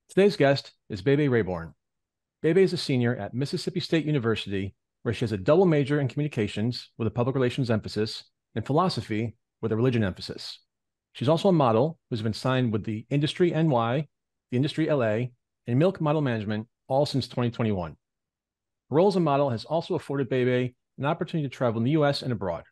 Today's guest is BéBé Rayborn. BéBé is a senior at Mississippi State University, where she has a double major in communications with a public relations emphasis and philosophy with a religion emphasis. She's also a model who's been signed with the Industry NY, the Industry LA, and Milk Model Management all since 2021. Her role as a model has also afforded BéBé an opportunity to travel in the US and abroad.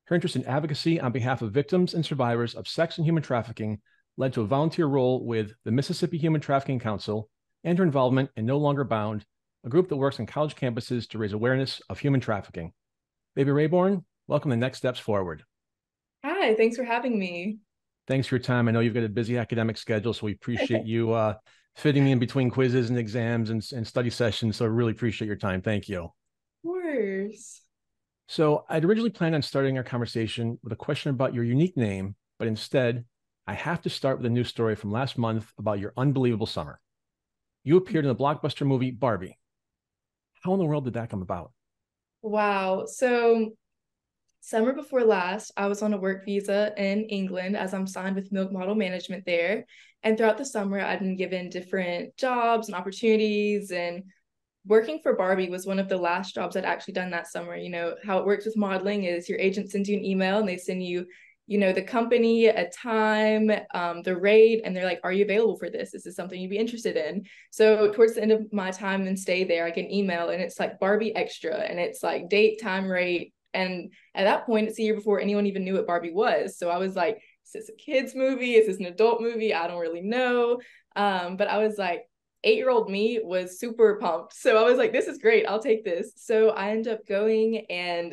Her interest in advocacy on behalf of victims and survivors of sex and human trafficking led to a volunteer role with the Mississippi Human Trafficking Council and her involvement in No Longer Bound, a group that works on college campuses to raise awareness of human trafficking. BéBé Rayborn, welcome to Next Steps Forward. Hi, thanks for having me. Thanks for your time. I know you've got a busy academic schedule, so we appreciate you fitting me in between quizzes and exams and study sessions. So I really appreciate your time. Thank you. Of course. So I'd originally planned on starting our conversation with a question about your unique name, but instead, I have to start with a news story from last month about your unbelievable summer. You appeared in the blockbuster movie Barbie. How in the world did that come about? Wow. So, summer before last, I was on a work visa in England as I'm signed with Milk Model Management there. And throughout the summer, I'd been given different jobs and opportunities. And working for Barbie was one of the last jobs I'd actually done that summer. You know, how it works with modeling is your agent sends you an email and they send you the company, a time, the rate, and they're like, are you available for this? Is this something you'd be interested in? So towards the end of my time and stay there, I get an email and it's like Barbie Extra and it's like date, time, rate. And at that point, it's a year before anyone even knew what Barbie was. So I was like, is this a kid's movie? Is this an adult movie? I don't really know. But I was like, 8-year-old me was super pumped. So I was like, this is great. I'll take this. So I ended up going and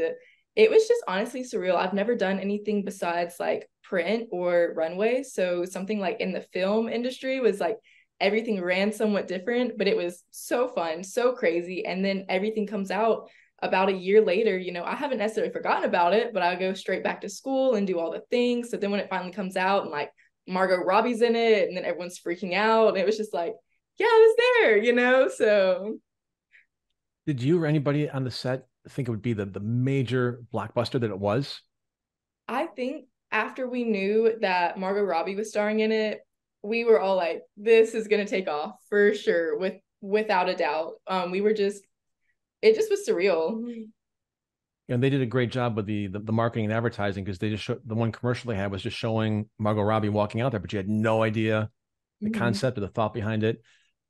it was just honestly surreal. I've never done anything besides like print or runway. So something like in the film industry was like everything ran somewhat different, but it was so fun, so crazy. And then everything comes out about a year later. I haven't necessarily forgotten about it, but I go straight back to school and do all the things. So then when it finally comes out and like Margot Robbie's in it, and then everyone's freaking out, and it was just like, yeah, I was there. So Did you or anybody on the set think it would be the major blockbuster that it was? I think after we knew that Margot Robbie was starring in it, we were all like, this is gonna take off for sure, without a doubt. We were just it just was surreal. And they did a great job with the marketing and advertising because they just showed the one commercial they had was just showing Margot Robbie walking out there, but you had no idea the Mhm. concept or the thought behind it.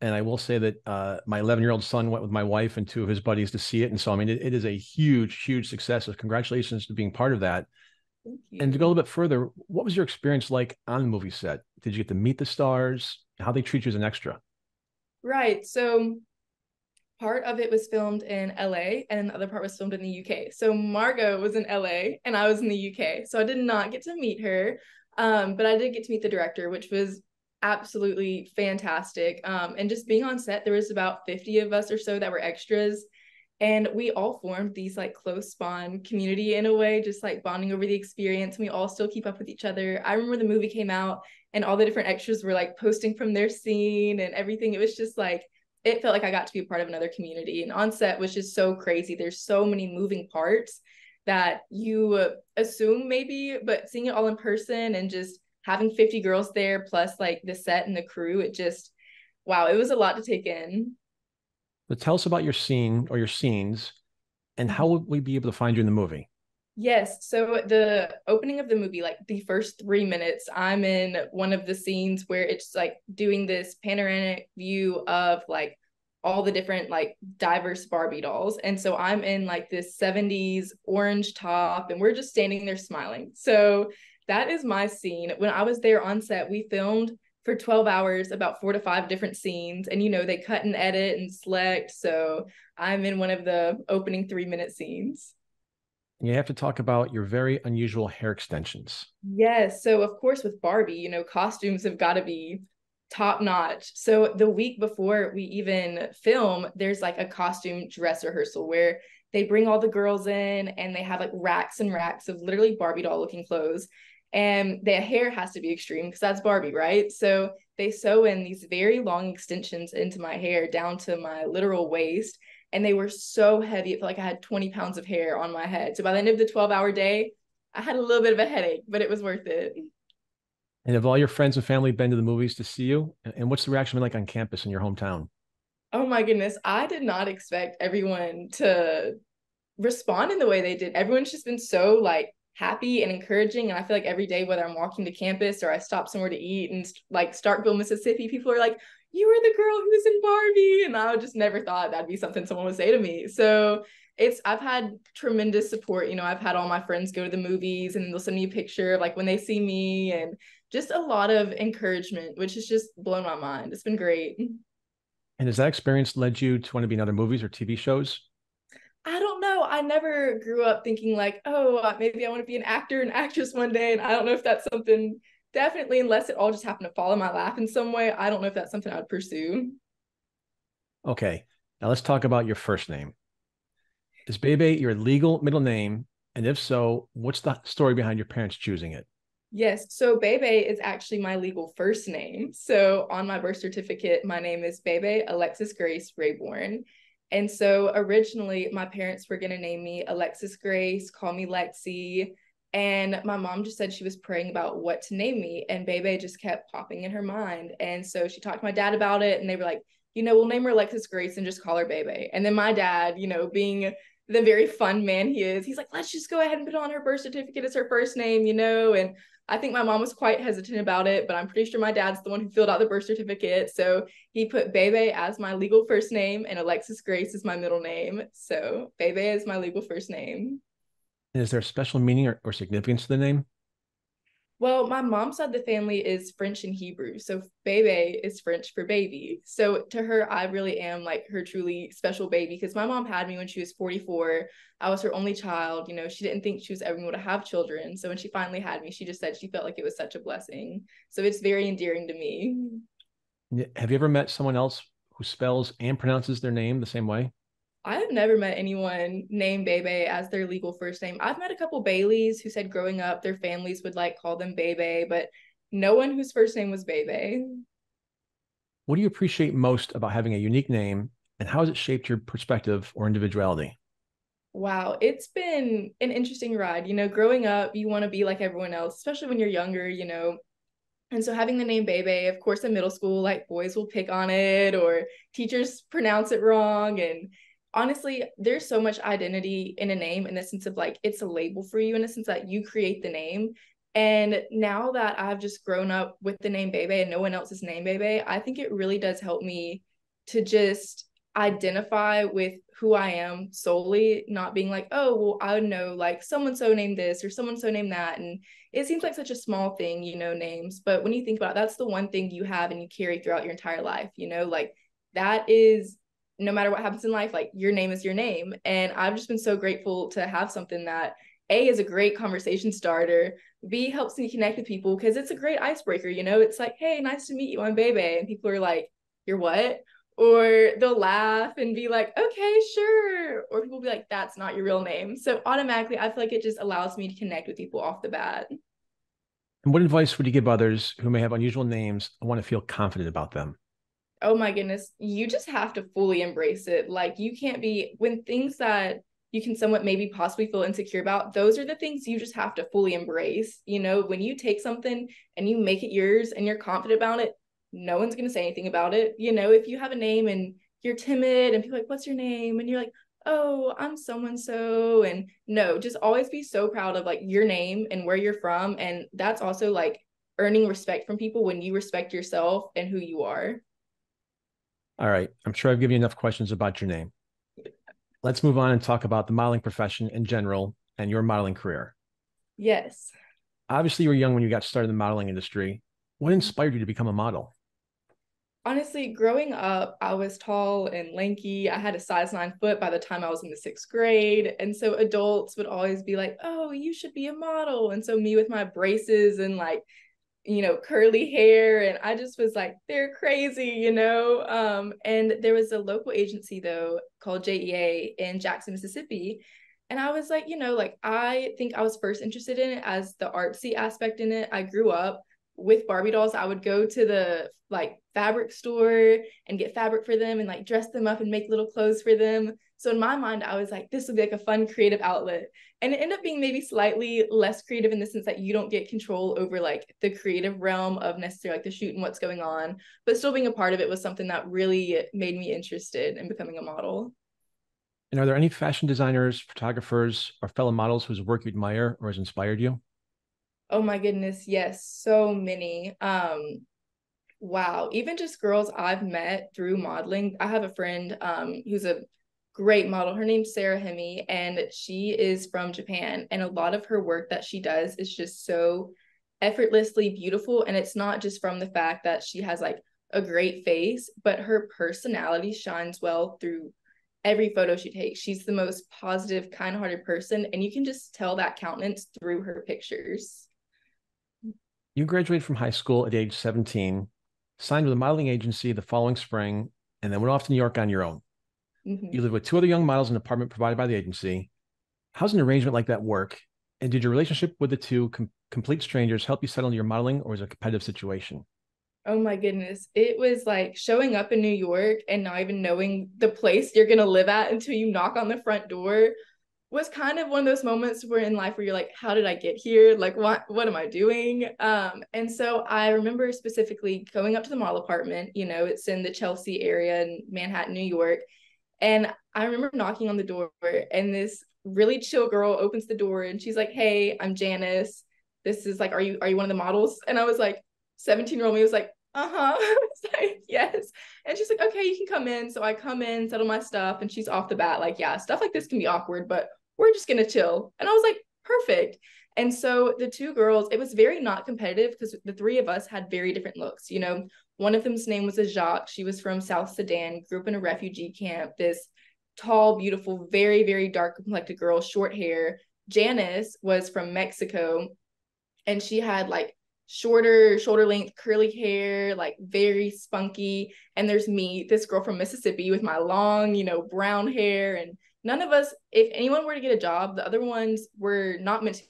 And I will say that my 11-year-old son went with my wife and two of his buddies to see it. And so, I mean, it is a huge, huge success. So congratulations to being part of that. Thank And to go a you. little bit further, what was your experience like on the movie set? Did you get to meet the stars? How they treat you as an extra? Right. So part of it was filmed in LA and the other part was filmed in the UK. So Margot was in LA and I was in the UK. So I did not get to meet her. But I did get to meet the director, which was absolutely fantastic. And just being on set, there was about 50 of us or so that were extras. And we all formed these like close spawn community in a way, just like bonding over the experience. And we all still keep up with each other. I remember the movie came out and all the different extras were like posting from their scene and everything. It was just like it felt like I got to be a part of another community. And on set was just so crazy. There's so many moving parts that you assume maybe, but seeing it all in person and just having 50 girls there, plus like the set and the crew, it just, wow, it was a lot to take in. But tell us about your scene or your scenes and how would we be able to find you in the movie? Yes. So the opening of the movie, like the first 3 minutes, I'm in one of the scenes where it's like doing this panoramic view of like all the different like diverse Barbie dolls. And so I'm in like this 70s orange top and we're just standing there smiling. So that is my scene. When I was there on set, we filmed for 12 hours about 4 to 5 different scenes. And they cut and edit and select. So I'm in one of the opening 3 minute scenes. And you have to talk about your very unusual hair extensions. Yes. So of course with Barbie, costumes have got to be top notch. So the week before we even film, there's like a costume dress rehearsal where they bring all the girls in and they have like racks and racks of literally Barbie doll looking clothes. And their hair has to be extreme because that's Barbie, right? So they sew in these very long extensions into my hair down to my literal waist. And they were so heavy. It felt like I had 20 pounds of hair on my head. So by the end of the 12-hour day, I had a little bit of a headache, but it was worth it. And have all your friends and family been to the movies to see you? And what's the reaction been like on campus in your hometown? Oh my goodness, I did not expect everyone to respond in the way they did. Everyone's just been so like happy and encouraging. And I feel like every day, whether I'm walking to campus or I stop somewhere to eat in like Starkville, Mississippi, people are like, "You were the girl who was in Barbie." And I just never thought that'd be something someone would say to me. So I've had tremendous support. I've had all my friends go to the movies and they'll send me a picture of like when they see me, and just a lot of encouragement, which has just blown my mind. It's been great. And has that experience led you to want to be in other movies or TV shows? I don't know. I never grew up thinking like, oh, maybe I want to be an actor and actress one day. And I don't know if that's something, definitely, unless it all just happened to fall in my lap in some way, I don't know if that's something I would pursue. Okay, now let's talk about your first name. Is BéBé your legal middle name? And if so, what's the story behind your parents choosing it? Yes. So BéBé is actually my legal first name. So on my birth certificate, my name is BéBé Alexis Grace Rayborn. And so originally, my parents were going to name me Alexis Grace, call me Lexi. And my mom just said she was praying about what to name me. And BéBé just kept popping in her mind. And so she talked to my dad about it. And they were like, we'll name her Alexis Grace and just call her BéBé. And then my dad, being the very fun man he is, he's like, let's just go ahead and put on her birth certificate as her first name, And I think my mom was quite hesitant about it, but I'm pretty sure my dad's the one who filled out the birth certificate. So he put BéBé as my legal first name and Alexis Grace is my middle name. So BéBé is my legal first name. And is there a special meaning or significance to the name? Well, my mom's side of the family is French and Hebrew. So Bebe is French for baby. So to her, I really am like her truly special baby because my mom had me when she was 44. I was her only child. She didn't think she was ever going to have children. So when she finally had me, she just said she felt like it was such a blessing. So it's very endearing to me. Have you ever met someone else who spells and pronounces their name the same way? I have never met anyone named Bebe as their legal first name. I've met a couple Baileys who said growing up their families would like call them Bebe, but no one whose first name was Bebe. What do you appreciate most about having a unique name, and how has it shaped your perspective or individuality? Wow, it's been an interesting ride. Growing up, you want to be like everyone else, especially when you're younger. And so having the name Bebe, of course, in middle school, like boys will pick on it or teachers pronounce it wrong. And honestly, there's so much identity in a name in the sense of like it's a label for you in the sense that you create the name. And now that I've just grown up with the name Bebe and no one else's name Bebe, I think it really does help me to just identify with who I am solely, not being like, oh, well, I would know like someone so named this or someone so named that. And it seems like such a small thing, names. But when you think about it, that's the one thing you have and you carry throughout your entire life, like that is no matter what happens in life, like your name is your name. And I've just been so grateful to have something that A is a great conversation starter, B helps me connect with people because it's a great icebreaker, It's like, hey, nice to meet you, I'm Bebe. And people are like, you're what? Or they'll laugh and be like, okay, sure. Or people will be like, that's not your real name. So automatically, I feel like it just allows me to connect with people off the bat. And what advice would you give others who may have unusual names and want to feel confident about them? Oh my goodness, you just have to fully embrace it. Like, you can't be, when things that you can somewhat maybe possibly feel insecure about, those are the things you just have to fully embrace. When you take something and you make it yours and you're confident about it, no one's going to say anything about it. If you have a name and you're timid and people are like, what's your name? And you're like, oh, I'm so and so. And no, just always be so proud of like your name and where you're from. And that's also like earning respect from people when you respect yourself and who you are. All right, I'm sure I've given you enough questions about your name. Let's move on and talk about the modeling profession in general and your modeling career. Yes. Obviously, you were young when you got started in the modeling industry. What inspired you to become a model? Honestly, growing up, I was tall and lanky. I had a size 9 foot by the time I was in the 6th grade. And so adults would always be like, oh, you should be a model. And so me with my braces and like, curly hair. And I just was like, they're crazy. And there was a local agency though called JEA in Jackson, Mississippi. And I was like, like I think I was first interested in it as the artsy aspect in it. I grew up with Barbie dolls. I would go to the like fabric store and get fabric for them and like dress them up and make little clothes for them. So in my mind, I was like, this would be like a fun creative outlet. And it ended up being maybe slightly less creative in the sense that you don't get control over like the creative realm of necessarily like the shoot and what's going on, but still being a part of it was something that really made me interested in becoming a model. And are there any fashion designers, photographers, or fellow models whose work you admire or has inspired you? Oh my goodness, yes, so many. Wow, even just girls I've met through modeling. I have a friend who's a great model. Her name's Sarah Hemi, and she is from Japan. And a lot of her work that she does is just so effortlessly beautiful. And it's not just from the fact that she has like a great face, but her personality shines well through every photo she takes. She's the most positive, kind-hearted person, and you can just tell that countenance through her pictures. You graduated from high school at age 17, signed with a modeling agency the following spring, and then went off to New York on your own. Mm-hmm. You lived with two other young models in an apartment provided by the agency. How's an arrangement like that work? And did your relationship with the two complete strangers help you settle into your modeling, or was it a competitive situation? Oh my goodness. It was like showing up in New York and not even knowing the place you're going to live at until you knock on the front door was kind of one of those moments where in life where you're like, how did I get here? Like, what am I doing? And so I remember specifically going up to the mall apartment, you know, it's in the Chelsea area in Manhattan, New York. And I remember knocking on the door, and this really chill girl opens the door and she's like, hey, I'm Janice. This is like, are you one of the models? And I was like, 17-year-old me was like, uh-huh. I was like, yes. And she's like, okay, you can come in. So I come in, settle my stuff, and she's off the bat like, yeah, stuff like this can be awkward, but we're just gonna chill. And I was like, perfect. And so the two girls, it was very not competitive because the three of us had very different looks. You know, one of them's name was a Jacques. She was from South Sudan, grew up in a refugee camp. This tall, beautiful, very, very dark complected girl, short hair. Janice was from Mexico, and she had like shorter shoulder length curly hair, like very spunky. And there's me, this girl from Mississippi with my long, you know, brown hair. And none of us, if anyone were to get a job, the other ones were not meant to,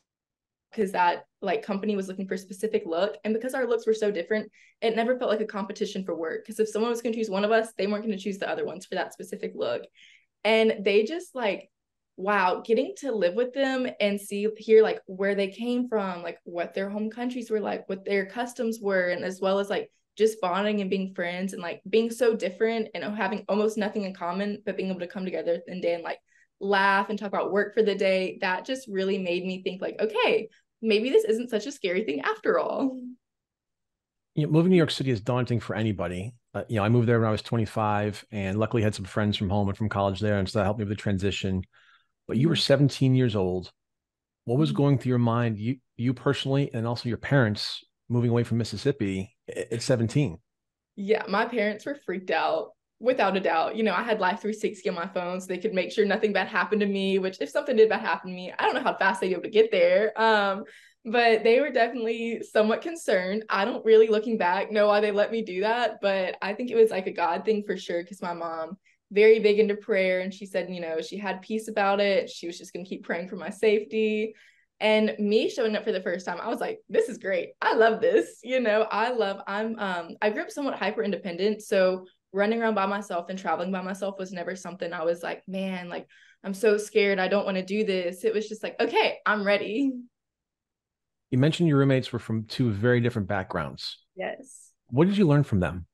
because that like company was looking for a specific look. And because our looks were so different, it never felt like a competition for work, because if someone was going to choose one of us, they weren't going to choose the other ones for that specific look. And they just like, wow, getting to live with them and see, hear like where they came from, like what their home countries were like, what their customs were, and as well as like just bonding and being friends and like being so different and having almost nothing in common, but being able to come together and then like laugh and talk about work for the day. That just really made me think like, okay, maybe this isn't such a scary thing after all. Moving to New York City is daunting for anybody. I moved there when I was 25, and luckily had some friends from home and from college there, and so that helped me with the transition. But you were 17 years old. What was going through your mind, you personally, and also your parents moving away from Mississippi at 17? Yeah, my parents were freaked out without a doubt. You know, I had Life 360 on my phone so they could make sure nothing bad happened to me, which if something did bad happen to me, I don't know how fast they'd be able to get there. But they were definitely somewhat concerned. I don't really, looking back, know why they let me do that, but I think it was like a God thing for sure, because my mom, very big into prayer, and she said, you know, she had peace about it. She was just going to keep praying for my safety. And me showing up for the first time, I was like, this is great. I love this. You know, I grew up somewhat hyper independent. So running around by myself and traveling by myself was never something I was like, man, like I'm so scared. I don't want to do this. It was just like, okay, I'm ready. You mentioned your roommates were from two very different backgrounds. Yes. What did you learn from them?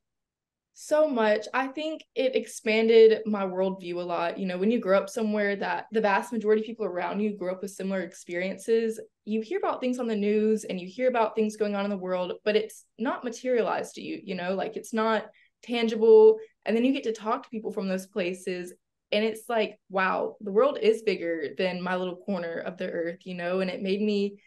So much. I think it expanded my worldview a lot. You know, when you grow up somewhere that the vast majority of people around you grew up with similar experiences, you hear about things on the news and you hear about things going on in the world, but it's not materialized to you, you know, like it's not tangible. And then you get to talk to people from those places. And it's like, wow, the world is bigger than my little corner of the earth, you know, and it made me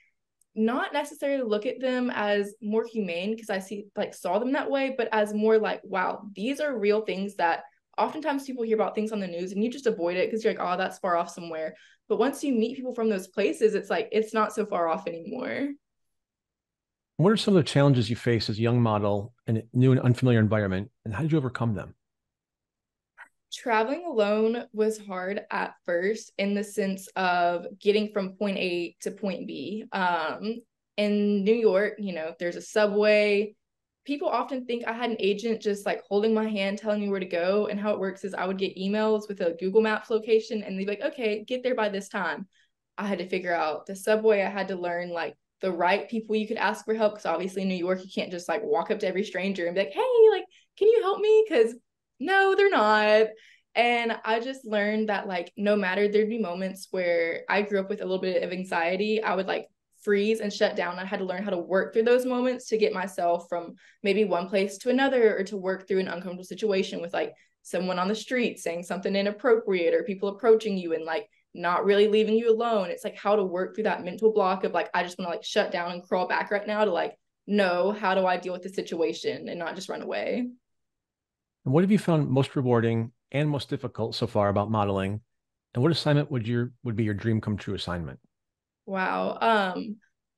not necessarily look at them as more humane, because I saw them that way, but as more like, wow, these are real things that oftentimes people hear about things on the news and you just avoid it because you're like, oh, that's far off somewhere. But once you meet people from those places, it's like it's not so far off anymore. What are some of the challenges you face as a young model in a new and unfamiliar environment, and how did you overcome them? Traveling alone was hard at first in the sense of getting from point A to point B. In New York, you know, there's a subway, people often think I had an agent just like holding my hand, telling me where to go. And how it works is I would get emails with a Google Maps location and they'd be like, okay, get there by this time. I had to figure out the subway. I had to learn like the right people you could ask for help. Cause obviously in New York, you can't just like walk up to every stranger and be like, hey, like, can you help me? Cause no, they're not. And I just learned that like no matter, there'd be moments where I grew up with a little bit of anxiety. I would like freeze and shut down. I had to learn how to work through those moments to get myself from maybe one place to another, or to work through an uncomfortable situation with like someone on the street saying something inappropriate, or people approaching you and like not really leaving you alone. It's like how to work through that mental block of like, I just want to like shut down and crawl back right now to like, no, how do I deal with the situation and not just run away? And what have you found most rewarding and most difficult so far about modeling? And what assignment would be your dream come true assignment? Wow.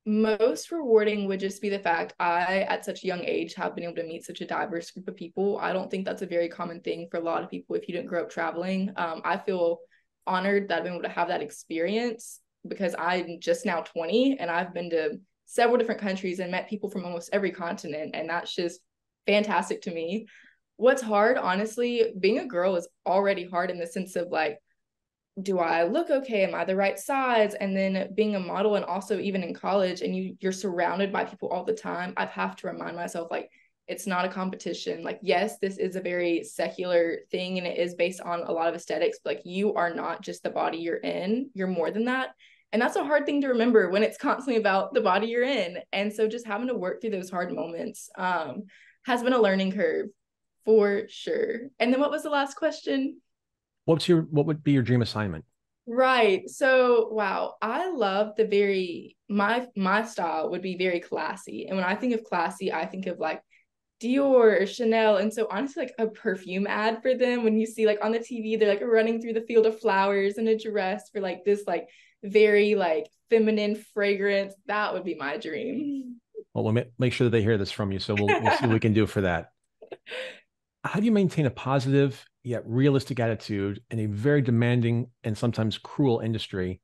Most rewarding would just be the fact I, at such a young age, have been able to meet such a diverse group of people. I don't think that's a very common thing for a lot of people if you didn't grow up traveling. I feel honored that I've been able to have that experience because I'm just now 20 and I've been to several different countries and met people from almost every continent. And that's just fantastic to me. What's hard, honestly, being a girl is already hard in the sense of like, do I look okay? Am I the right size? And then being a model and also even in college and you're surrounded by people all the time, I have to remind myself like it's not a competition. Like, yes, this is a very secular thing and it is based on a lot of aesthetics, but like you are not just the body you're in, you're more than that. And that's a hard thing to remember when it's constantly about the body you're in. And so just having to work through those hard moments has been a learning curve for sure. And then what was the last question? What would be your dream assignment? Right. So, wow, I love the very my style would be very classy. And when I think of classy, I think of like Dior or Chanel. And so honestly, like a perfume ad for them when you see like on the TV, they're like running through the field of flowers in a dress for like this like very like feminine fragrance. That would be my dream. Well, we'll make sure that they hear this from you. So we'll see what we can do for that. How do you maintain a positive yet realistic attitude in a very demanding and sometimes cruel industry?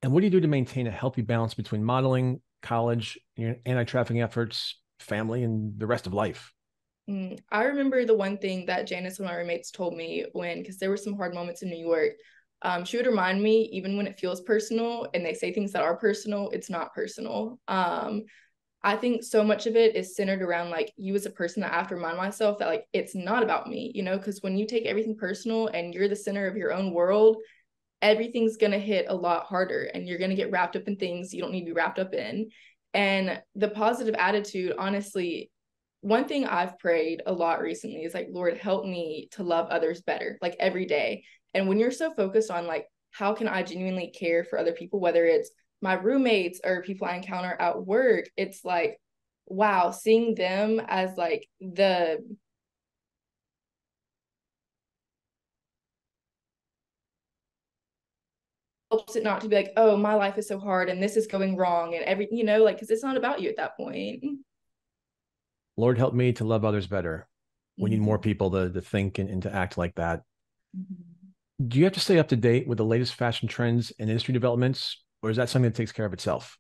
And what do you do to maintain a healthy balance between modeling, college, your anti-trafficking efforts, family, and the rest of life? I remember the one thing that Janice, one of my roommates, told me when, because there were some hard moments in New York. She would remind me, even when it feels personal and they say things that are personal, it's not personal. I think so much of it is centered around like you as a person that I have to remind myself that like it's not about me, you know, because when you take everything personal and you're the center of your own world, everything's going to hit a lot harder and you're going to get wrapped up in things you don't need to be wrapped up in. And the positive attitude, honestly, one thing I've prayed a lot recently is like, Lord, help me to love others better, like every day. And when you're so focused on like, how can I genuinely care for other people, whether it's my roommates or people I encounter at work, it's like, wow, seeing them as like the helps it not to be like, oh, my life is so hard and this is going wrong and every, you know, like, because it's not about you at that point. Lord, help me to love others better. We need more Mm-hmm. people to think and to act like that. Mm-hmm. Do you have to stay up to date with the latest fashion trends and industry developments, or is that something that takes care of itself?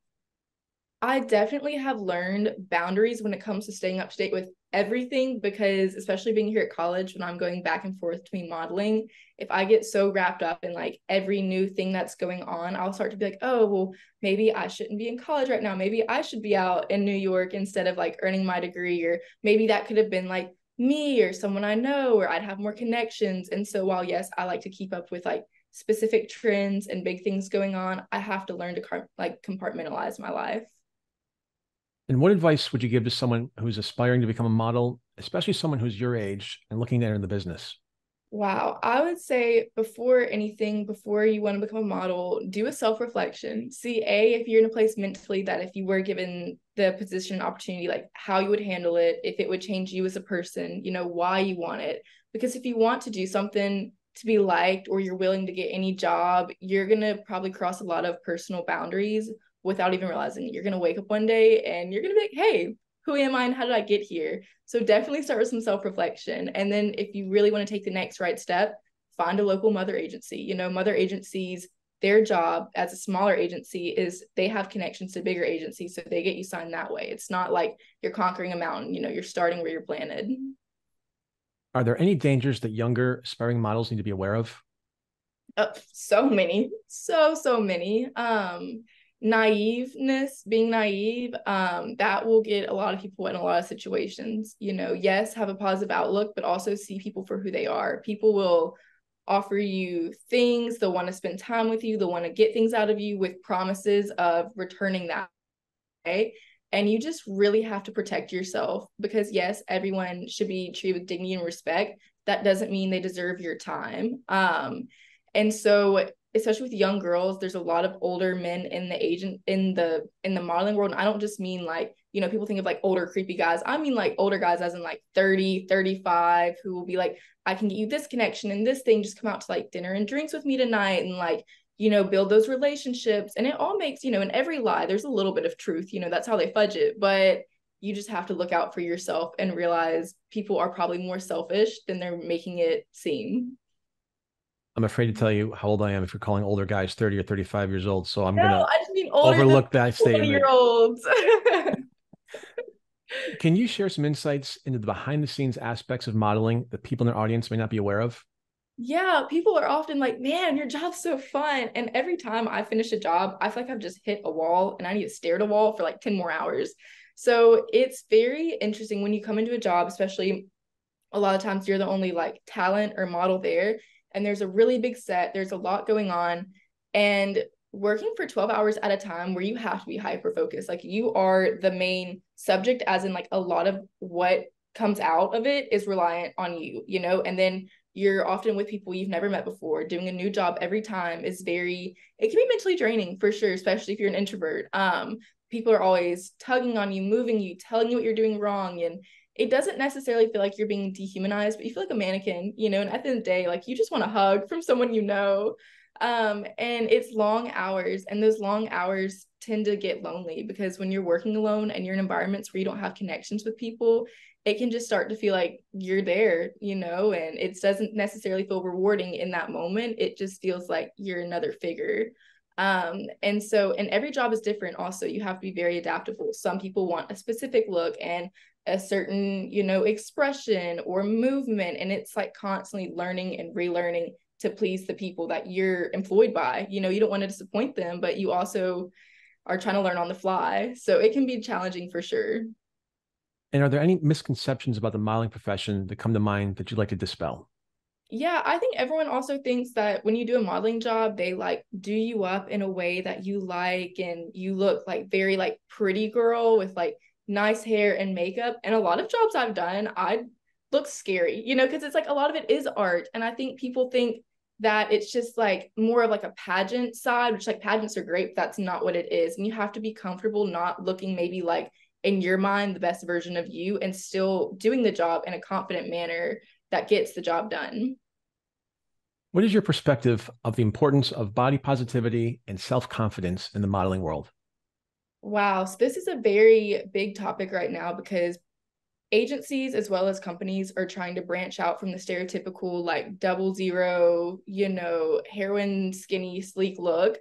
I definitely have learned boundaries when it comes to staying up to date with everything because especially being here at college when I'm going back and forth between modeling, if I get so wrapped up in like every new thing that's going on, I'll start to be like, oh, well, maybe I shouldn't be in college right now. Maybe I should be out in New York instead of like earning my degree, or maybe that could have been like me or someone I know, or I'd have more connections. And so while yes, I like to keep up with like specific trends and big things going on, I have to learn to like compartmentalize my life. And what advice would you give to someone who's aspiring to become a model, especially someone who's your age and looking to enter the business? Wow. I would say before anything, before you want to become a model, do a self-reflection. See, if you're in a place mentally that if you were given the position and opportunity, like how you would handle it, if it would change you as a person, you know, why you want it. Because if you want to do something to be liked or you're willing to get any job, you're going to probably cross a lot of personal boundaries without even realizing it. You're going to wake up one day and you're going to be like, hey, who am I and how did I get here? So definitely start with some self-reflection. And then if you really want to take the next right step, find a local mother agency. You know, mother agencies their job as a smaller agency is they have connections to bigger agencies, so they get you signed that way. It's not like you're conquering a mountain, you're starting where you're planted. Are there any dangers that younger aspiring models need to be aware of? So many, so many. Naiveness, being naive, that will get a lot of people in a lot of situations. Yes, have a positive outlook, but also see people for who they are. People will offer you things, they'll want to spend time with you, they'll want to get things out of you with promises of returning that. Right? And you just really have to protect yourself, because yes, everyone should be treated with dignity and respect. That doesn't mean they deserve your time. And so, especially with young girls, there's a lot of older men in the modeling world. And I don't just mean like, people think of like older creepy guys. I mean like older guys as in like 30, 35, who will be like, I can get you this connection and this thing, just come out to like dinner and drinks with me tonight, and like, build those relationships. And it all makes, in every lie, there's a little bit of truth, that's how they fudge it. But you just have to look out for yourself and realize people are probably more selfish than they're making it seem. I'm afraid to tell you how old I am if you're calling older guys 30 or 35 years old. So I'm No, going to I just mean older than overlook that 20 statement. year olds. Can you share some insights into the behind the scenes aspects of modeling that people in their audience may not be aware of? Yeah, people are often like, man, your job's so fun. And every time I finish a job, I feel like I've just hit a wall and I need to stare at a wall for like 10 more hours. So it's very interesting when you come into a job, especially a lot of times you're the only like talent or model there. And there's a really big set, there's a lot going on. And working for 12 hours at a time where you have to be hyper focused, like you are the main subject, as in like a lot of what comes out of it is reliant on you, and then you're often with people you've never met before. Doing a new job every time is it can be mentally draining for sure, especially if you're an introvert. People are always tugging on you, moving you, telling you what you're doing wrong. And it doesn't necessarily feel like you're being dehumanized, but you feel like a mannequin, and at the end of the day, like you just want a hug from someone and it's long hours, and those long hours tend to get lonely, because when you're working alone and you're in environments where you don't have connections with people, it can just start to feel like you're there, and it doesn't necessarily feel rewarding in that moment. It just feels like you're another figure. And every job is different. Also, you have to be very adaptable. Some people want a specific look and a certain, expression or movement, and it's like constantly learning and relearning to please the people that you're employed by. You don't want to disappoint them, but you also are trying to learn on the fly. So it can be challenging for sure. And are there any misconceptions about the modeling profession that come to mind that you'd like to dispel? Yeah, I think everyone also thinks that when you do a modeling job, they like do you up in a way that you like, and you look like very like pretty girl with like nice hair and makeup. And a lot of jobs I've done, I look scary, because it's like a lot of it is art. And I think people think that it's just like more of like a pageant side, which like pageants are great, but that's not what it is. And you have to be comfortable not looking maybe like in your mind the best version of you, and still doing the job in a confident manner that gets the job done. What is your perspective of the importance of body positivity and self-confidence in the modeling world? Wow. So this is a very big topic right now, because agencies as well as companies are trying to branch out from the stereotypical like 00, heroin skinny sleek look.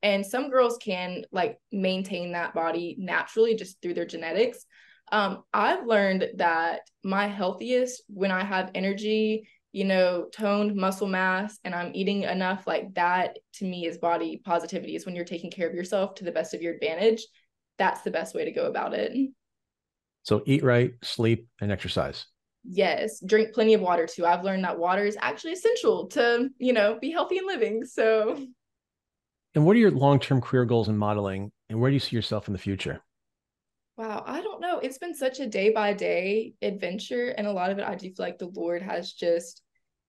And some girls can like maintain that body naturally just through their genetics. I've learned that my healthiest when I have energy, toned muscle mass, and I'm eating enough, like that to me is body positivity, is when you're taking care of yourself to the best of your advantage. That's the best way to go about it. So eat right, sleep, and exercise. Yes, drink plenty of water too. I've learned that water is actually essential to, be healthy and living. So, And what are your long-term career goals in modeling, and where do you see yourself in the future? wow, I don't know. It's been such a day by day adventure. And a lot of it, I do feel like the Lord has just,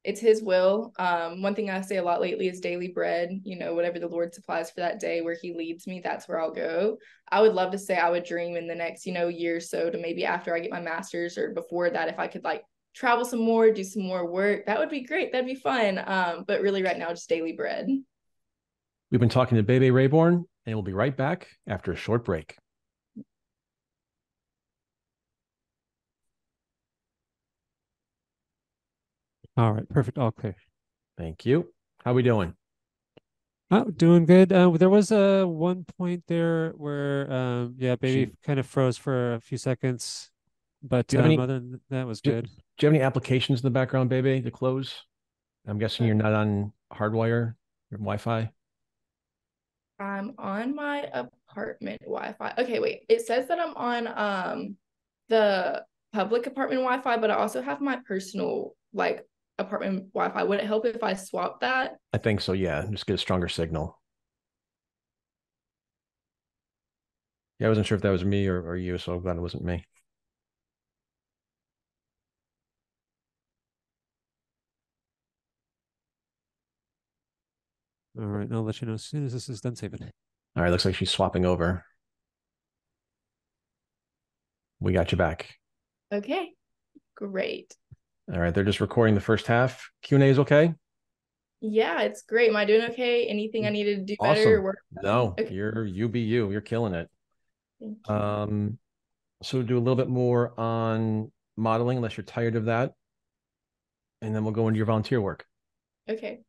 it's His will. One thing I say a lot lately is daily bread. Whatever the Lord supplies for that day, where He leads me, that's where I'll go. I would love to say I would dream in the next, year or so, to maybe after I get my master's or before that, if I could like travel some more, do some more work, that would be great. That'd be fun. But really right now, just daily bread. We've been talking to BéBé Rayborn, and we'll be right back after a short break. All right, perfect. All clear. Thank you. How are we doing? Oh, doing good. There was one point there where yeah, She, baby kind of froze for a few seconds, but do you have any other than that was do, good. do you have any applications in the background, baby, to close? I'm guessing you're not on hardwire or Wi-Fi. I'm on my apartment Wi-Fi. Okay, wait. It says that I'm on the public apartment Wi-Fi, but I also have my personal like apartment Wi-Fi. Would it help if I swap that? I think so, yeah. Just get a stronger signal. Yeah, I wasn't sure if that was me or you, so I'm glad it wasn't me. All right, I'll let you know as soon as this is done saving. All right, looks like she's swapping over. We got you back. Okay, great. All right, they're just recording the first half. Q&A is okay? Yeah, it's great. Am I doing okay? Anything I needed to do better or Awesome. work on? No, Okay, you're you be you. You're killing it. thank you. Um, so do a little bit more on modeling, unless you're tired of that, and then we'll go into your volunteer work, Okay,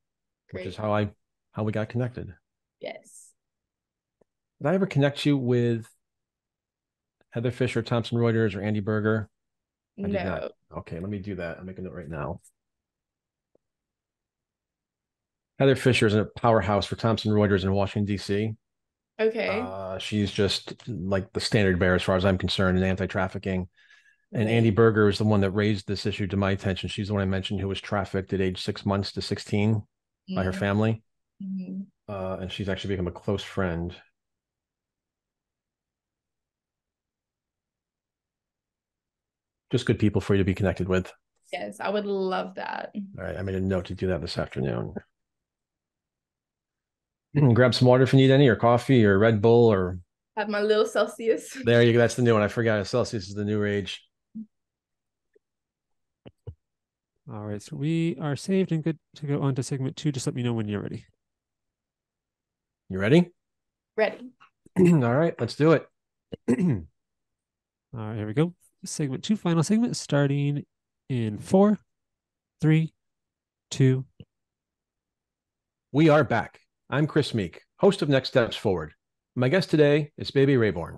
which is great. how we got connected. Yes. Did I ever connect you with Heather Fisher, Thomson Reuters, or Andy Berger? I did not. No. Okay, let me do that. I'm making it right now. Heather Fisher is a powerhouse for Thomson Reuters in Washington, D.C. Okay. She's just like the standard bearer as far as I'm concerned in anti-trafficking. And Andy Great. Berger is the one that raised this issue to my attention. She's the one I mentioned who was trafficked at age 6 months to 16 by her family. Mm-hmm. And she's actually become a close friend. Just good people for you to be connected with. Yes, I would love that. All right, I made a note to do that this afternoon. Grab some water if you need any, or coffee, or Red Bull, or Have my little Celsius. there you go. That's the new one. I forgot. Celsius is the new rage. All right, so we are saved and good to go on to segment 2. Just let me know when you're ready. You ready? Ready. All right, let's do it. All right, here we go. Segment 2, final segment, starting in 4, 3, 2. We are back. I'm Chris Meek, host of Next Steps Forward. My guest today is BéBé Rayborn.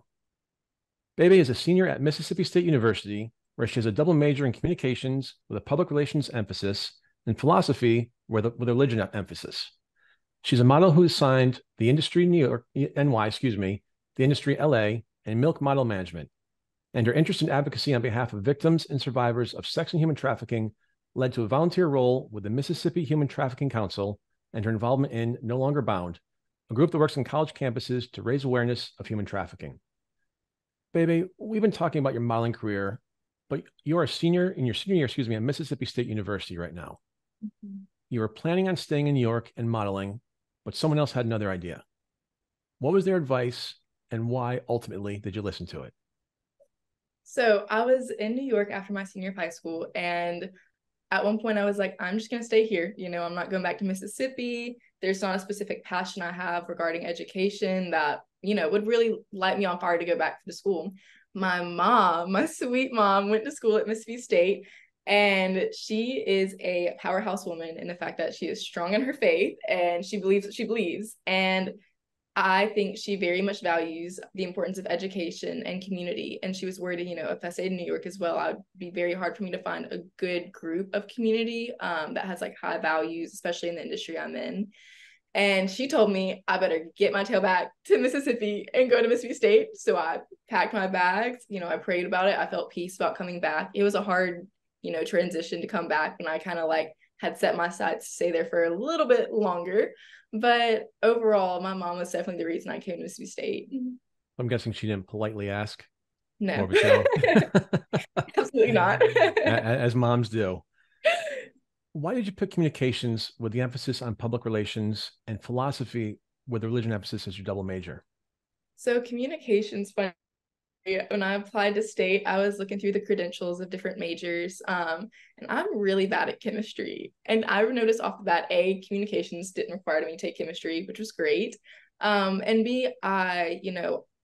BéBé is a senior at Mississippi State University, where she has a double major in communications with a public relations emphasis and philosophy with a religion emphasis. She's a model who has signed the industry New York, NY, the industry LA, and milk model management. And her interest in advocacy on behalf of victims and survivors of sex and human trafficking led to a volunteer role with the Mississippi Human Trafficking Council and her involvement in No Longer Bound, a group that works on college campuses to raise awareness of human trafficking. BéBé, we've been talking about your modeling career, but you're a senior in your senior year, at Mississippi State University right now. Mhm. You were planning on staying in New York and modeling, but someone else had another idea. What was their advice, and why ultimately did you listen to it? So I was in New York after my senior of high school, and at one point I was like, I'm just gonna stay here. I'm not going back to Mississippi. There's not a specific passion I have regarding education that, would really light me on fire to go back to school. My mom, my sweet mom, went to school at Mississippi State, and she is a powerhouse woman in the fact that she is strong in her faith and she believes what she believes. And I think she very much values the importance of education and community. And she was worried, if I stayed in New York as well, I'd be very hard for me to find a good group of community that has like high values, especially in the industry I'm in. And she told me I better get my tail back to Mississippi and go to Mississippi State. So I packed my bags, I prayed about it. I felt peace about coming back. It was a hard, transition to come back. And I kind of like had set my sights to stay there for a little bit longer. But overall, my mom was definitely the reason I came to Mississippi State. I'm guessing she didn't politely ask. More No, of a show. absolutely not. As moms do. Why did you pick communications with the emphasis on public relations and philosophy with the religion emphasis as your double major? So communications, when I applied to state, I was looking through the credentials of different majors, and I'm really bad at chemistry. And I noticed off the bat, A, communications didn't require me to take chemistry, which was great. And B, I,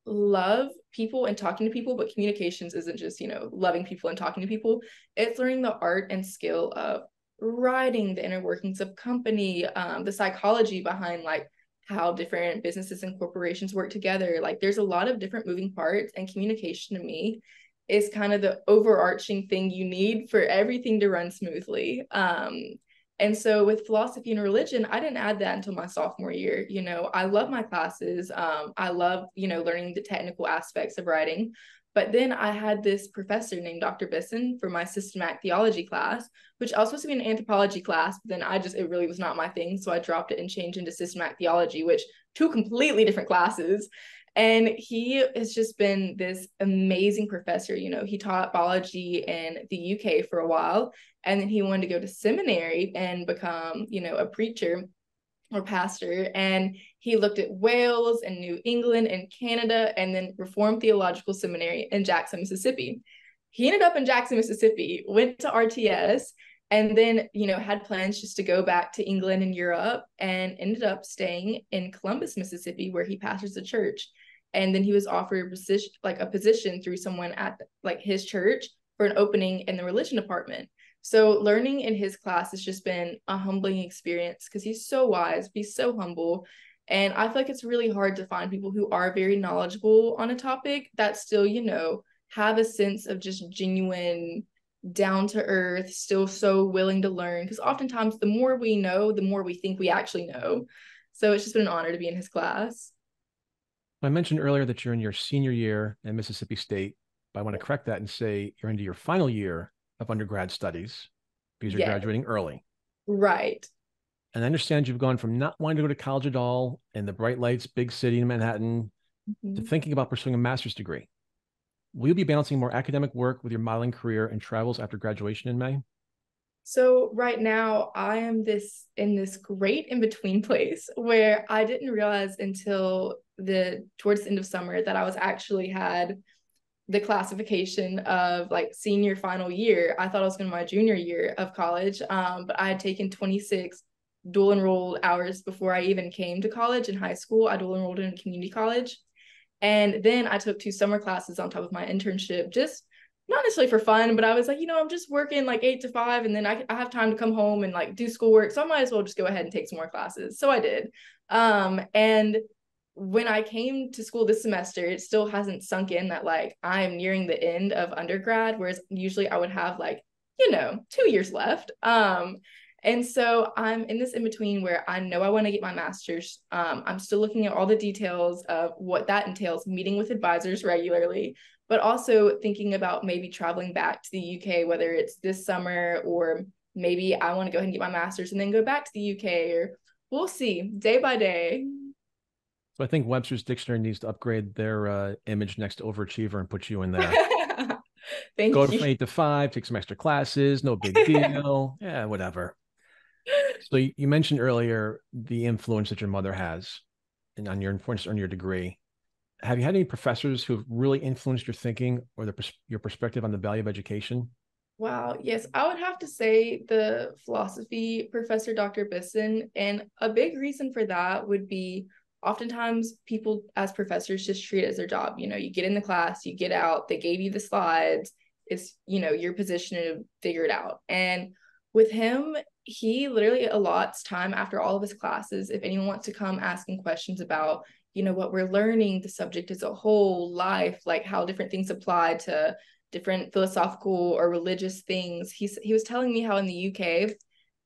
love people and talking to people, but communications isn't just, loving people and talking to people. It's learning the art and skill of writing, the inner workings of company, the psychology behind like how different businesses and corporations work together. Like there's a lot of different moving parts, and communication to me is kind of the overarching thing you need for everything to run smoothly. And so with philosophy and religion, I didn't add that until my sophomore year. You know, I love my classes. I love, you know, learning the technical aspects of writing. But then I had this professor named Dr. Bisson for my systematic theology class, which also supposed to be an anthropology class, but then it really was not my thing. So I dropped it and changed into systematic theology, which two completely different classes. And he has just been this amazing professor. You know, he taught biology in the UK for a while, and then he wanted to go to seminary and become, you know, a preacher or pastor. And he looked at Wales and New England and Canada, and then Reformed Theological Seminary in Jackson, Mississippi. He ended up in Jackson, Mississippi, went to RTS, and then, you know, had plans just to go back to England and Europe, and ended up staying in Columbus, Mississippi, where he pastors a church. And then he was offered a position through someone at like his church for an opening in the religion department. So learning in his class has just been a humbling experience because he's so wise, he's so humble. And I feel like it's really hard to find people who are very knowledgeable on a topic that still, you know, have a sense of just genuine, down to earth, still so willing to learn. Because oftentimes the more we know, the more we think we actually know. So it's just been an honor to be in his class. I mentioned earlier that you're in your senior year at Mississippi State, but I want to correct that and say you're into your final year of undergrad studies because you're graduating early. Right. And I understand you've gone from not wanting to go to college at all in the bright lights, big city in Manhattan, to thinking about pursuing a master's degree. Will you be balancing more academic work with your modeling career and travels after graduation in May? So right now I am in this great in-between place where I didn't realize until towards the end of summer that I was actually had the classification of like senior final year. I thought I was going to my junior year of college, but I had taken 26 dual enrolled hours before I even came to college. In high school, I dual enrolled in a community college. And then I took 2 summer classes on top of my internship, just not necessarily for fun, but I was like, you know, I'm just working like 8 to 5, and then I have time to come home and like do schoolwork. So I might as well just go ahead and take some more classes. So I did. And when I came to school this semester, it still hasn't sunk in that like I'm nearing the end of undergrad, whereas usually I would have like, you know, 2 years left. And so I'm in this in between where I know I want to get my master's. I'm still looking at all the details of what that entails, meeting with advisors regularly, but also thinking about maybe traveling back to the UK, whether it's this summer or maybe I want to go ahead and get my master's and then go back to the UK, or we'll see day by day. So I think Webster's Dictionary needs to upgrade their image next to overachiever and put you in there. Thank Go you. from 8 to 5, take some extra classes, no big deal. Yeah, whatever. So you mentioned earlier the influence that your mother has on your influence on your degree. Have you had any professors who have really influenced your thinking or your perspective on the value of education? Wow, yes, I would have to say the philosophy professor, Dr. Bisson, and a big reason for that would be oftentimes people as professors just treat it as their job. You know, you get in the class, you get out, they gave you the slides, it's, you know, your position to figure it out. And with him, he literally allots time after all of his classes. If anyone wants to come asking questions about, you know, what we're learning, the subject as a whole, life, like how different things apply to different philosophical or religious things. He was telling me how in the UK,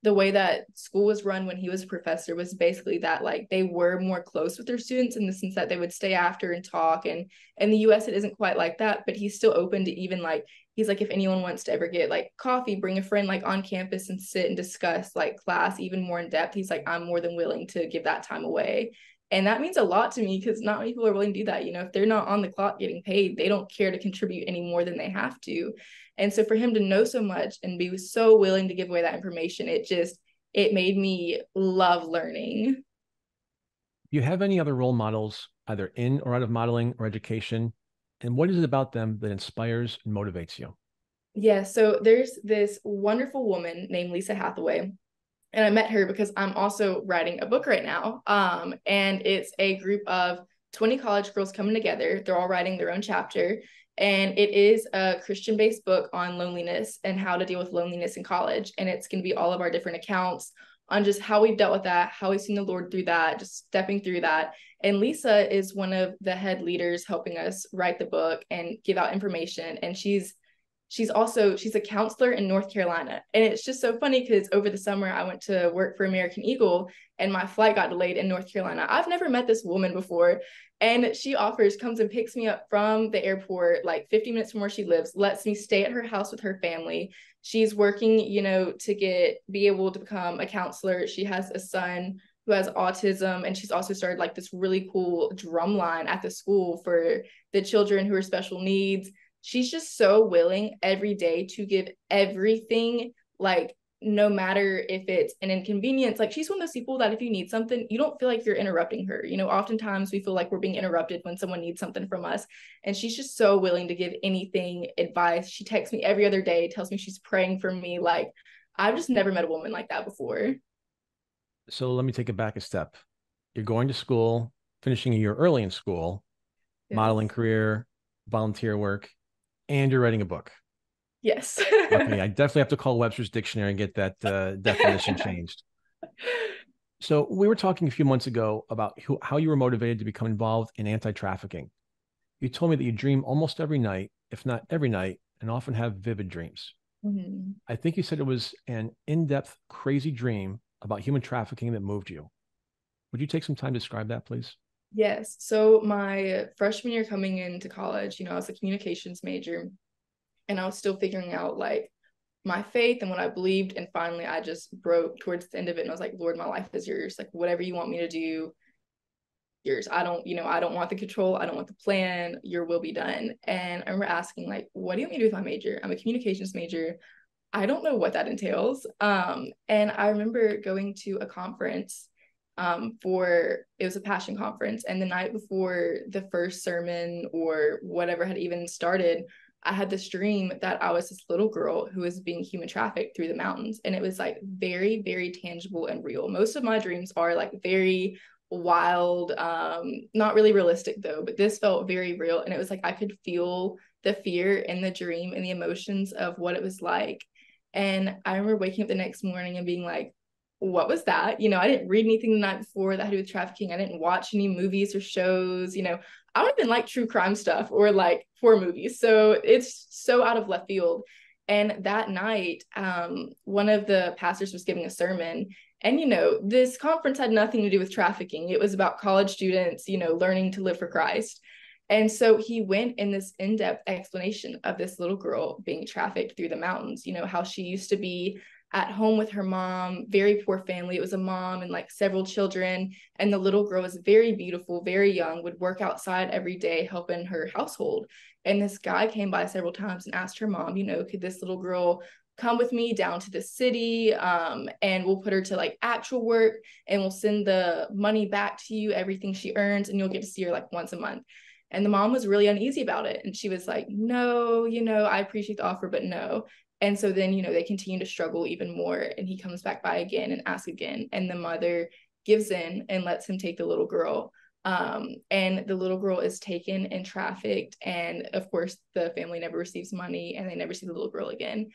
the way that school was run when he was a professor was basically that like they were more close with their students in the sense that they would stay after and talk. And in the US, it isn't quite like that, but he's still open to even like, he's like, if anyone wants to ever get like coffee, bring a friend like on campus and sit and discuss like class even more in depth. He's like, I'm more than willing to give that time away. And that means a lot to me because not many people are willing to do that. You know, if they're not on the clock getting paid, they don't care to contribute any more than they have to. And so for him to know so much and be so willing to give away that information, it made me love learning. Do you have any other role models, either in or out of modeling or education? And what is it about them that inspires and motivates you? Yeah, so there's this wonderful woman named Lisa Hathaway. And I met her because I'm also writing a book right now. And it's a group of 20 college girls coming together. They're all writing their own chapter. And it is a Christian-based book on loneliness and how to deal with loneliness in college. And it's going to be all of our different accounts on just how we've dealt with that, how we've seen the Lord through that, just stepping through that. And Lisa is one of the head leaders helping us write the book and give out information. And she's a counselor in North Carolina. And it's just so funny because over the summer I went to work for American Eagle and my flight got delayed in North Carolina. I've never met this woman before. And she comes and picks me up from the airport, like 50 minutes from where she lives, lets me stay at her house with her family. She's working, to be able to become a counselor. She has a son who has autism, and she's also started like this really cool drum line at the school for the children who are special needs. She's just so willing every day to give everything, like no matter if it's an inconvenience. Like she's one of those people that if you need something, you don't feel like you're interrupting her. Oftentimes we feel like we're being interrupted when someone needs something from us. And she's just so willing to give anything advice. She texts me every other day, tells me she's praying for me. Like I've just never met a woman like that before. So let me take it back a step. You're going to school, finishing a year early in school, Yes. Modeling career, volunteer work, and you're writing a book. Yes. Okay, I definitely have to call Webster's Dictionary and get that definition changed. So we were talking a few months ago about how you were motivated to become involved in anti-trafficking. You told me that you dream almost every night, if not every night, and often have vivid dreams. Mm-hmm. I think you said it was an in-depth, crazy dream about human trafficking that moved you. Would you take some time to describe that, please? Yes. So my freshman year coming into college, I was a communications major, and I was still figuring out like my faith and what I believed. And finally I just broke towards the end of it and I was like, Lord, my life is yours. Like whatever you want me to do, yours. I don't want the control. I don't want the plan. Your will be done. And I remember asking like, what do you want me to do with my major? I'm a communications major. I don't know what that entails. And I remember going to a conference it was a passion conference. And the night before the first sermon or whatever had even started, I had this dream that I was this little girl who was being human trafficked through the mountains. And it was like very, very tangible and real. Most of my dreams are like very wild, not really realistic though, but this felt very real. And it was like I could feel the fear in the dream and the emotions of what it was like. And I remember waking up the next morning and being like, what was that? I didn't read anything the night before that had to do with trafficking. I didn't watch any movies or shows. I don't even like true crime stuff or like horror movies. So it's so out of left field. And that night, one of the pastors was giving a sermon. And, this conference had nothing to do with trafficking. It was about college students, learning to live for Christ. And so he went in this in-depth explanation of this little girl being trafficked through the mountains, how she used to be at home with her mom, very poor family. It was a mom and like several children. And the little girl was very beautiful, very young, would work outside every day, helping her household. And this guy came by several times and asked her mom, could this little girl come with me down to the city, and we'll put her to like actual work and we'll send the money back to you, everything she earns, and you'll get to see her like once a month. And the mom was really uneasy about it. And she was like, no, I appreciate the offer, but no. And so then, they continue to struggle even more. And he comes back by again and asks again. And the mother gives in and lets him take the little girl. And the little girl is taken and trafficked. And of course, the family never receives money and they never see the little girl again.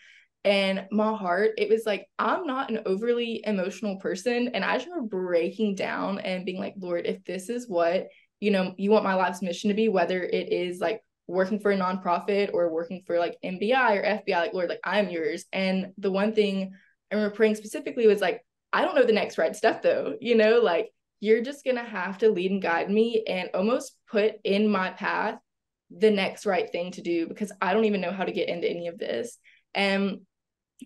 And my heart, it was like, I'm not an overly emotional person. And I just remember breaking down and being like, Lord, if this is what, you want my life's mission to be, whether it is like working for a nonprofit or working for like MBI or FBI, like, Lord, like I'm yours. And the one thing I remember praying specifically was like, I don't know the next right step though, like you're just going to have to lead and guide me and almost put in my path the next right thing to do, because I don't even know how to get into any of this. And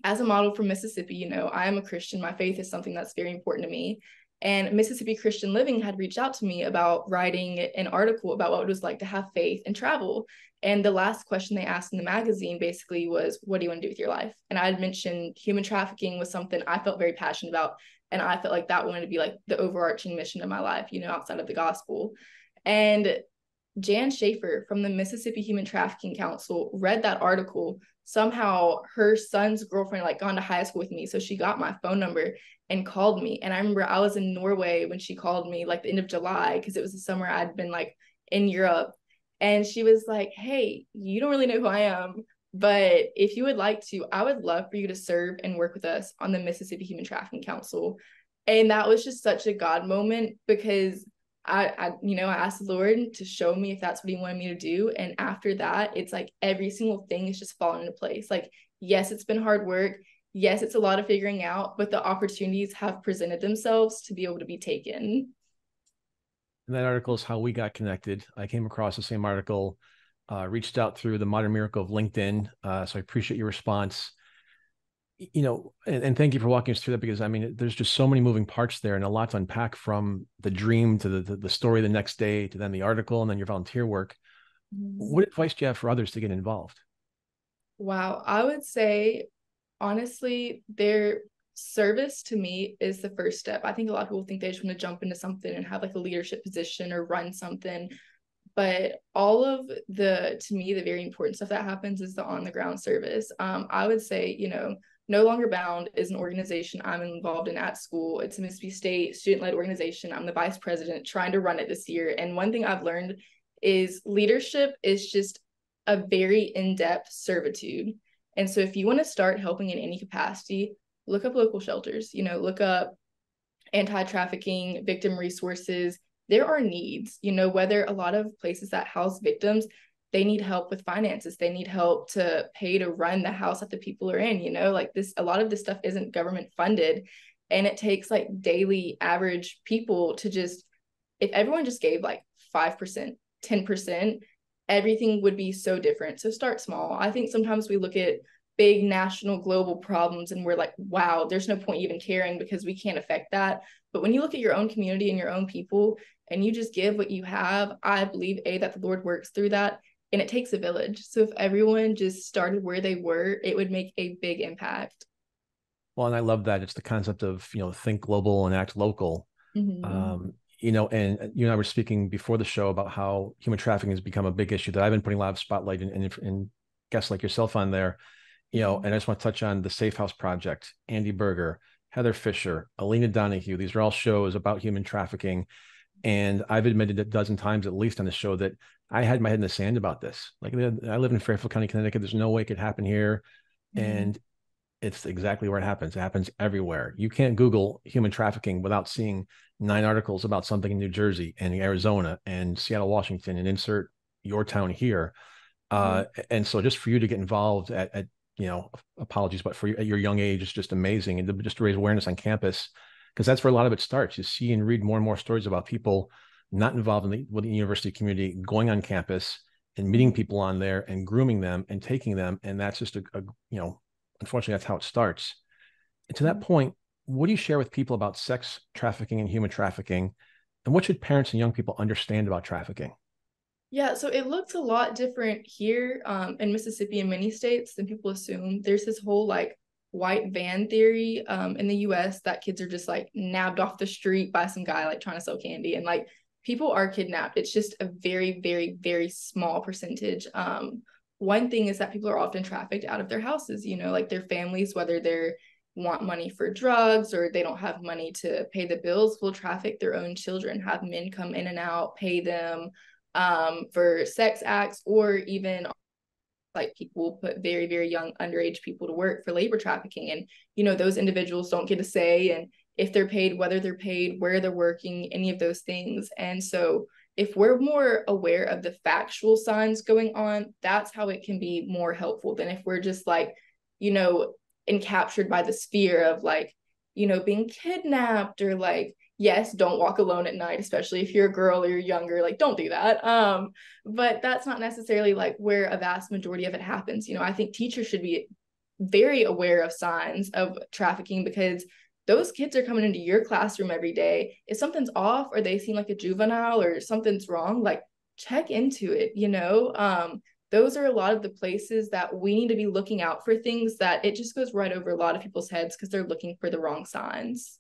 as a model from Mississippi, I am a Christian. My faith is something that's very important to me. And Mississippi Christian Living had reached out to me about writing an article about what it was like to have faith and travel. And the last question they asked in the magazine basically was, what do you want to do with your life? And I had mentioned human trafficking was something I felt very passionate about. And I felt like that wanted to be like the overarching mission of my life, outside of the gospel. And Jan Schaefer from the Mississippi Human Trafficking Council read that article. Somehow her son's girlfriend like gone to high school with me. So she got my phone number and called me. And I remember I was in Norway when she called me, like the end of July, because it was the summer I'd been like in Europe. And she was like, hey, you don't really know who I am, but if you would like to, I would love for you to serve and work with us on the Mississippi Human Trafficking Council. And that was just such a God moment, because I asked the Lord to show me if that's what he wanted me to do. And after that, it's like every single thing is just falling into place. Like, yes, it's been hard work. Yes, it's a lot of figuring out, but the opportunities have presented themselves to be able to be taken. And that article is how we got connected. I came across the same article, reached out through the modern miracle of LinkedIn. So I appreciate your response. And thank you for walking us through that, because I mean, there's just so many moving parts there and a lot to unpack, from the dream to the story the next day to then the article and then your volunteer work. What advice do you have for others to get involved? Wow. I would say, honestly, their service to me is the first step. I think a lot of people think they just want to jump into something and have like a leadership position or run something. But all of to me, the very important stuff that happens is the on the ground service. I would say, No Longer Bound is an organization I'm involved in at school. It's a Mississippi State student-led organization. I'm the vice president trying to run it this year. And one thing I've learned is leadership is just a very in-depth servitude. And so if you want to start helping in any capacity, look up local shelters, look up anti-trafficking, victim resources. There are needs, whether a lot of places that house victims, they need help with finances. They need help to pay to run the house that the people are in, like this, a lot of this stuff isn't government funded. And it takes like daily average people to just, if everyone just gave like 5%, 10%, everything would be so different. So start small. I think sometimes we look at big national global problems and we're like, wow, there's no point even caring because we can't affect that. But when you look at your own community and your own people and you just give what you have, I believe that the Lord works through that, and it takes a village. So if everyone just started where they were, it would make a big impact. Well, and I love that. It's the concept of, think global and act local. And you and I were speaking before the show about how human trafficking has become a big issue that I've been putting a lot of spotlight in guests like yourself on there. And I just want to touch on the Safe House Project, Andy Berger, Heather Fisher, Alina Donahue. These are all shows about human trafficking. And I've admitted a dozen times, at least on the show, that I had my head in the sand about this. Like, I live in Fairfield County, Connecticut. There's no way it could happen here. And it's exactly where it happens. It happens everywhere. You can't Google human trafficking without seeing 9 articles about something in New Jersey and Arizona and Seattle, Washington, and insert your town here. And so just for you to get involved at apologies, but at your young age, it's just amazing. And just to raise awareness on campus, because that's where a lot of it starts. You see and read more and more stories about people not involved with the university community going on campus and meeting people on there and grooming them and taking them. And that's just unfortunately, that's how it starts. And to that point, what do you share with people about sex trafficking and human trafficking? And what should parents and young people understand about trafficking? Yeah, so it looks a lot different here in Mississippi and many states than people assume. There's this whole like white van theory in the US that kids are just like nabbed off the street by some guy like trying to sell candy, and like people are kidnapped. It's just a very, very, very small percentage. One thing is that people are often trafficked out of their houses, like their families, whether they're want money for drugs or they don't have money to pay the bills, will traffic their own children, have men come in and out, pay them for sex acts, or even like people put very, very young underage people to work for labor trafficking. And, those individuals don't get a say and if they're paid, whether they're paid, where they're working, any of those things. And so if we're more aware of the factual signs going on, that's how it can be more helpful than if we're just like, encaptured by the sphere of like, being kidnapped or like, yes, don't walk alone at night, especially if you're a girl or you're younger, like don't do that. But that's not necessarily like where a vast majority of it happens. I think teachers should be very aware of signs of trafficking because those kids are coming into your classroom every day. If something's off or they seem like a juvenile or something's wrong, like check into it, those are a lot of the places that we need to be looking out for things that it just goes right over a lot of people's heads because they're looking for the wrong signs.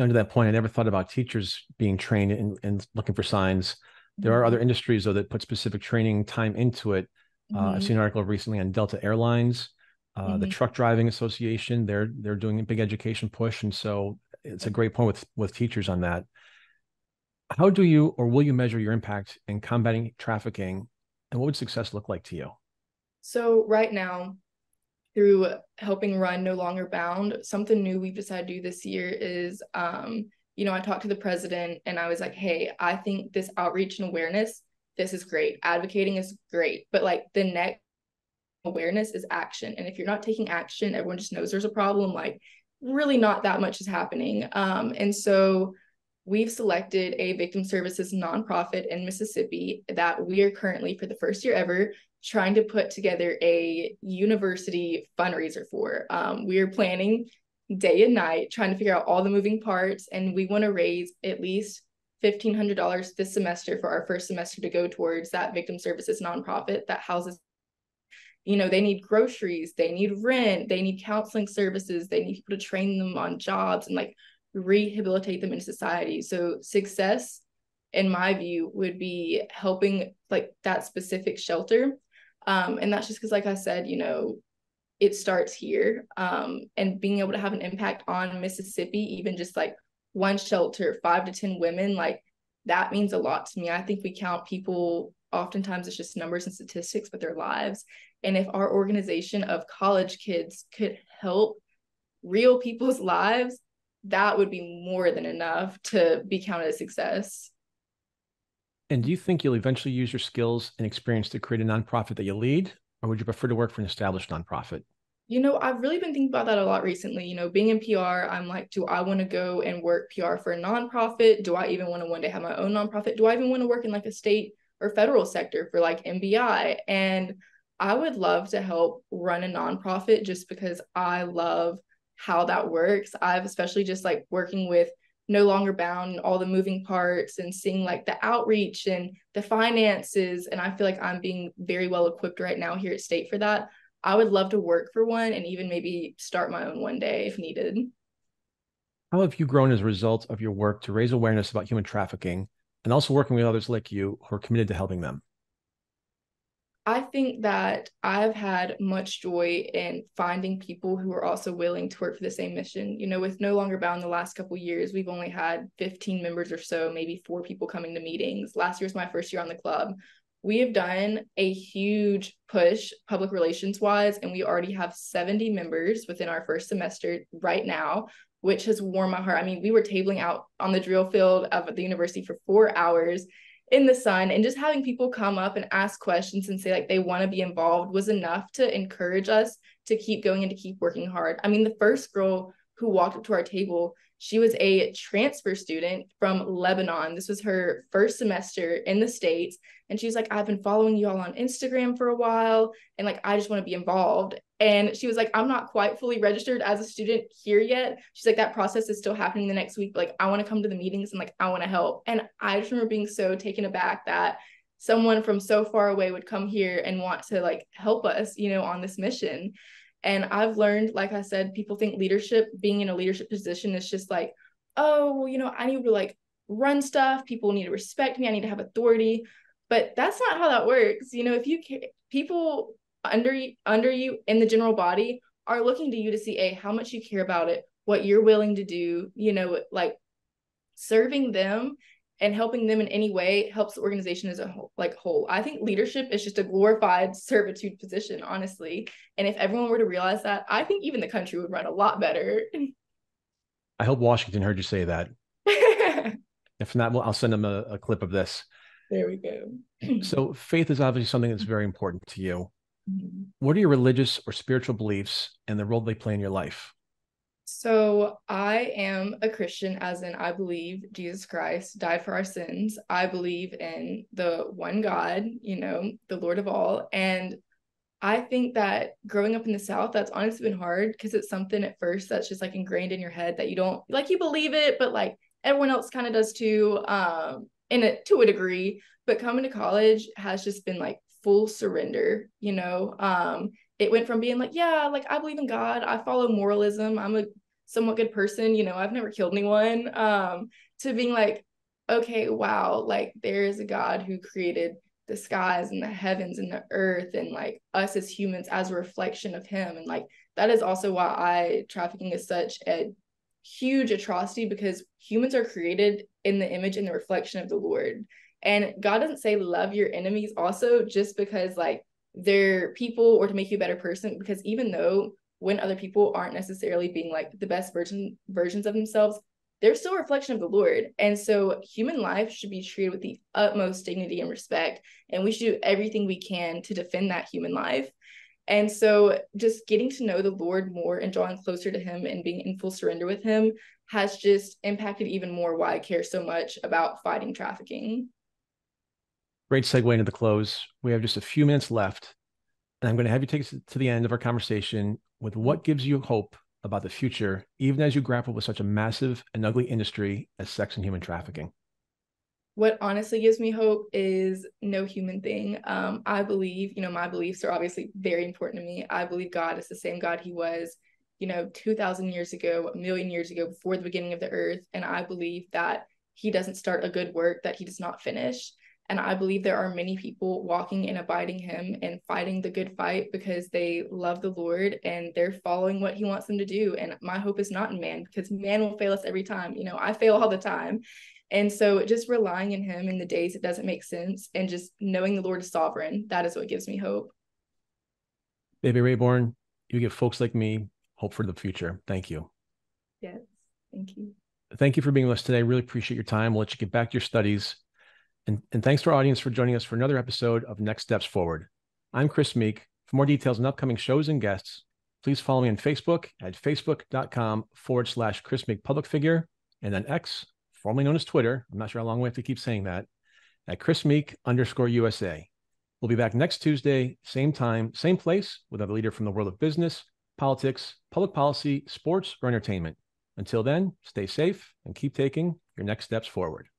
To that point, I never thought about teachers being trained and looking for signs. There are other industries, though, that put specific training time into it. I've seen an article recently on Delta Airlines, the Truck Driving Association. They're doing a big education push. And so it's a great point with teachers on that. How do you or will you measure your impact in combating trafficking? And what would success look like to you? So right now, through helping run No Longer Bound. Something new we've decided to do this year is, I talked to the president and I was like, hey, I think this outreach and awareness, this is great. Advocating is great. But like the next awareness is action. And if you're not taking action, everyone just knows there's a problem. Like really not that much is happening. And so we've selected a victim services nonprofit in Mississippi that we are currently, for the first year ever, trying to put together a university fundraiser for. We are planning day and night, trying to figure out all the moving parts, and we want to raise at least $1,500 this semester for our first semester to go towards that victim services nonprofit that houses, they need groceries, they need rent, they need counseling services, they need people to train them on jobs and like rehabilitate them in society. So success, in my view, would be helping like that specific shelter. And that's just because, like I said, it starts here. And being able to have an impact on Mississippi, even just like one shelter, 5 to 10 women, like that means a lot to me. I think we count people, oftentimes it's just numbers and statistics, but their lives. And if our organization of college kids could help real people's lives, that would be more than enough to be counted as success. And do you think you'll eventually use your skills and experience to create a nonprofit that you lead, or would you prefer to work for an established nonprofit? I've really been thinking about that a lot recently. Being in PR, I'm like, do I want to go and work PR for a nonprofit? Do I even want to one day have my own nonprofit? Do I even want to work in like a state or federal sector for like MBI? And I would love to help run a nonprofit just because I love how that works. I've especially just like working with No Longer Bound and all the moving parts and seeing like the outreach and the finances. And I feel like I'm being very well equipped right now here at State for that. I would love to work for one and even maybe start my own one day if needed. How have you grown as a result of your work to raise awareness about human trafficking and also working with others like you who are committed to helping them? I think that I've had much joy in finding people who are also willing to work for the same mission. With No Longer Bound the last couple of years, we've only had 15 members or so, maybe 4 people coming to meetings. Last year was my first year on the club. We have done a huge push public relations wise, and we already have 70 members within our first semester right now, which has warmed my heart. I mean, we were tabling out on the drill field of the university for 4 hours in the sun, and just having people come up and ask questions and say like they want to be involved was enough to encourage us to keep going and to keep working hard. I mean, the first girl who walked up to our table, she was a transfer student from Lebanon. This was her first semester in the States. And she's like, I've been following you all on Instagram for a while. And like, I just want to be involved. And she was like, I'm not quite fully registered as a student here yet. She's like, that process is still happening the next week. But like, I want to come to the meetings and like, I want to help. And I just remember being so taken aback that someone from so far away would come here and want to like help us, on this mission. And I've learned, like I said, people think leadership, being in a leadership position is just like, oh, I need to like run stuff. People need to respect me. I need to have authority. But that's not how that works. If you people under you in the general body are looking to you to see how much you care about it, what you're willing to do, like serving them and helping them in any way helps the organization as a whole. I think leadership is just a glorified servitude position, honestly. And if everyone were to realize that, I think even the country would run a lot better. I hope Washington heard you say that. If not, I'll send them a clip of this. There we go. So faith is obviously something that's very important to you. Mm-hmm. What are your religious or spiritual beliefs and the role they play in your life? So I am a Christian, as in I believe Jesus Christ died for our sins. I believe in the one God, the Lord of all. And I think that growing up in the South, that's honestly been hard because it's something at first that's just like ingrained in your head that you don't like, you believe it, but like everyone else kind of does too, to a degree. But coming to college has just been like full surrender. It went from being like, yeah, like I believe in God, I follow moralism, I'm a somewhat good person, I've never killed anyone, to being like, okay, wow, like there is a God who created the skies and the heavens and the earth, and like us as humans as a reflection of him. And like that is also why trafficking is such a huge atrocity, because humans are created in the image and the reflection of the Lord. And God doesn't say love your enemies also just because like their people or to make you a better person, because even though when other people aren't necessarily being like the best versions of themselves, they're still a reflection of the Lord. And so human life should be treated with the utmost dignity and respect, and we should do everything we can to defend that human life. And so just getting to know the Lord more and drawing closer to him and being in full surrender with him has just impacted even more why I care so much about fighting trafficking. Great segue into the close. We have just a few minutes left, and I'm going to have you take us to the end of our conversation with what gives you hope about the future, even as you grapple with such a massive and ugly industry as sex and human trafficking. What honestly gives me hope is no human thing. I believe, my beliefs are obviously very important to me. I believe God is the same God he was, 2,000 years ago, 1,000,000 years ago, before the beginning of the earth. And I believe that he doesn't start a good work that he does not finish. And I believe there are many people walking and abiding him and fighting the good fight because they love the Lord and they're following what he wants them to do. And my hope is not in man, because man will fail us every time. I fail all the time. And so just relying in him in the days it doesn't make sense and just knowing the Lord is sovereign, that is what gives me hope. BéBé Rayborn, you give folks like me hope for the future. Thank you. Yes, thank you. Thank you for being with us today. Really appreciate your time. We'll let you get back to your studies. And thanks to our audience for joining us for another episode of Next Steps Forward. I'm Chris Meek. For more details on upcoming shows and guests, please follow me on Facebook at facebook.com/Chris Meek Public Figure, and on X, formerly known as Twitter, I'm not sure how long we have to keep saying that, at Chris Meek_USA. We'll be back next Tuesday, same time, same place, with another leader from the world of business, politics, public policy, sports, or entertainment. Until then, stay safe and keep taking your next steps forward.